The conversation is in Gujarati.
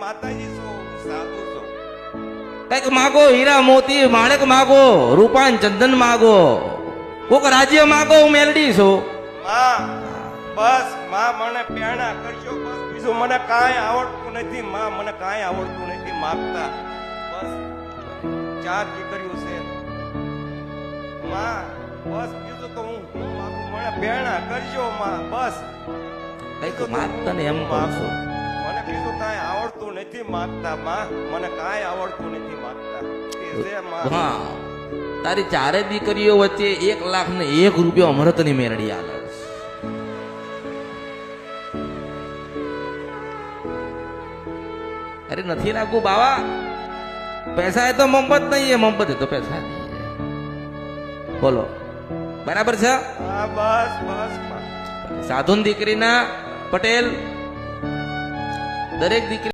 માતાજી છું, સાધુ છું. કઈક માગો, હીરા મોતી માણેક માગો, રૂપાન ચંદન માગો, કોક રાજ્ય માગો, હું મેલડી છું. માં બસ માં મને પ્રેરણા કરજો, બસ બીજું મને કાંઈ આવડતું નથી. માં મને કાંઈ આવડતું નથી માગતા. બસ 4 દીકરીઓ છે માં. બસ બીજું તો હું માગું, મને પ્રેરણા કરજો માં. બસ કઈક માગતા ને એમ કહું છું. મને બીજું કાંઈ આવડતું નથી માગતા માં. મને કાંઈ આવડતું નથી માગતા. એ છે માં. હા, તારી 4 દીકરીઓ વચ્ચે 1,01 રૂપિયા અમૃતની મેરડી આલે. અરે નથી નાખવું બાવા, પૈસા એ તો મોહબ્બત નહીં है, मोहब्बत है तो पैसा नहीं है. બોલો બરાબર છે? હા બસ બસ માં. સાધુન દીકરીના પટેલ દરેક દીકરી